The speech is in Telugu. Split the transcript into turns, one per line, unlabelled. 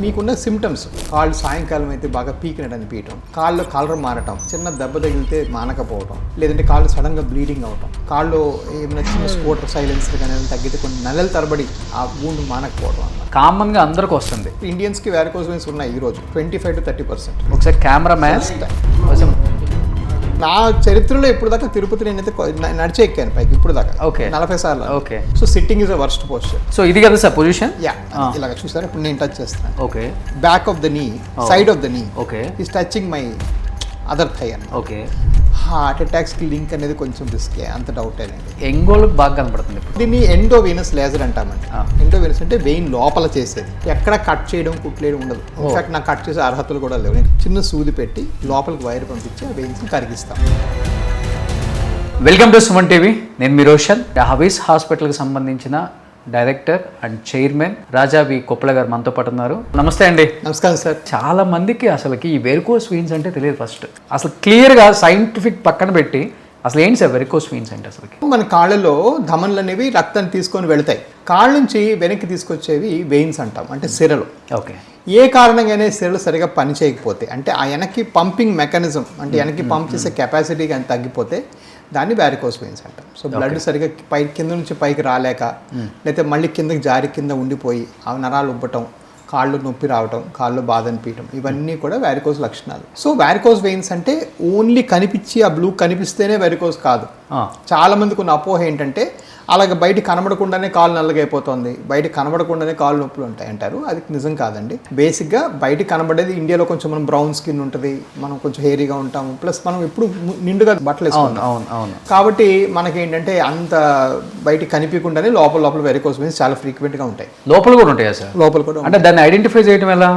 మీకున్న సిమ్టమ్స్ కాళ్ళు సాయంకాలం అయితే బాగా పీకినట్టు అనిపించడం, కాళ్ళు కలర్ మారటం, చిన్న దెబ్బ తగిలితే మానకపోవడం, లేదంటే కాళ్ళు సడన్గా బ్లీడింగ్ అవటం, కాళ్ళు ఏమైనా చిన్న స్కూటర్ సైలెన్సర్ కానీ తగ్గితే కొన్ని నెలల తరబడి ఆ వూండ్ మానకపోవడం అన్నమాట.
కామన్గా అందరికి వస్తుంది.
ఇండియన్స్కి వారికోస్ వెయిన్స్ ఉన్నాయి ఈరోజు 25 to 30%.
ఒకసారి కెమెరా మ్యాన్ కొంచెం
నా చరిత్రలో ఇప్పుడు దాకా తిరుపతి నేనైతే నడిచే ఎక్కాను పైకి ఇప్పుడు దాకా.
ఓకే.
40 సార్లు.
Okay.
So sitting is a worst posture.
So ఇది కదా సార్ పొజిషన్.
యా ఇలాగ చూసారా, ఇప్పుడు నేను టచ్ చేస్తాను.
Okay.
Back of the knee, side of the knee
okay.
Is touching my other thigh అన్న.
ఓకే.
హార్ట్ అటాక్స్కి లింక్ అనేది కొంచెం రిస్కే, అంత డౌట్ అనేది.
ఎంగోళ్ళకి బాగా కనపడుతుంది ఇప్పుడు.
దీన్ని ఎండోవీనస్ లేజర్ అంటామండి. ఎండోవీనస్ అంటే వెయిన్ లోపల చేసేది, ఎక్కడ కట్ చేయడం కుట్లేయడం ఉండదు. ఇన్ఫాక్ట్ నాకు కట్ చేసే అర్హతలు కూడా లేవు. నేను చిన్న సూది పెట్టి లోపలికి వైర్ పంపించి ఆ వెయిన్స్ కరిగిస్తాం.
Welcome to Suman TV. నేను మీ రోషన్. హవీస్ హాస్పిటల్కి సంబంధించిన director and chairman Raja V Koppala గారు మనతో పాటు ఉన్నారు. నమస్తే అండి.
నమస్కారం సార్.
చాలా మందికి అసలుకి ఈ వెరికోస్ వెయిన్స్ అంటే తెలియదు. ఫస్ట్ అసలు క్లియర్గా సైంటిఫిక్ పక్కన పెట్టి అసలు ఏంటి సార్ వెరికోస్ వెయిన్స్ అంటే? అసలుకి
మన కాళ్ళలో ధమనులు అనేవి రక్తాన్ని తీసుకొని వెళతాయి. కాళ్ళ నుంచి వెనక్కి తీసుకొచ్చేవి వెయిన్స్ అంటాం, అంటే సిరలు.
ఓకే.
ఏ కారణంగానే సిరలు సరిగా పని చేయకపోతే, అంటే ఆ వెనక్కి పంపింగ్ మెకానిజం, అంటే వెనక్కి పంప్ చేసే కెపాసిటీ కానీ తగ్గిపోతే దాన్ని వారికోస్ వెయిన్స్ అంటాం. సో బ్లడ్ సరిగా కింద నుంచి పైకి రాలేక, లేకపోతే మళ్ళీ కిందకి జారి కింద ఉండిపోయి ఆ నరాలు ఉబ్బటం, కాళ్ళు నొప్పి రావటం, కాళ్ళు బాధ అనిపించడం, ఇవన్నీ కూడా వారికోస్ లక్షణాలు. సో వారికోస్ వెయిన్స్ అంటే ఓన్లీ కనిపించి ఆ బ్లూ కనిపిస్తేనే వారికోస్ కాదు. చాలా మందికి ఉన్న అపోహ ఏంటంటే అలాగే బయట కనబడకుండానే కాళ్ళు నల్లగైపోతుంది, బయట కనబడకుండానే కాళ్ళు నొప్పులు ఉంటాయి అంటారు. అది నిజం కాదండి. బేసిక్గా బయట కనబడేది, ఇండియాలో కొంచెం మనం బ్రౌన్ స్కిన్ ఉంటుంది, మనం కొంచెం హెయిరీగా ఉంటాము, ప్లస్ మనం ఎప్పుడు నిండుగా బట్టలు వేసుకుంటాం. కాబట్టి మనకేంటంటే అంత బయట కనిపించకుండానే లోపల వెరికోస్ వెయిన్స్ చాలా ఫ్రీక్వెంట్గా ఉంటాయి.
లోపల కూడా ఉంటాయా సార్?
లోపల కూడా.
అంటే దాన్ని ఐడెంటిఫై చేయడం ఎలా?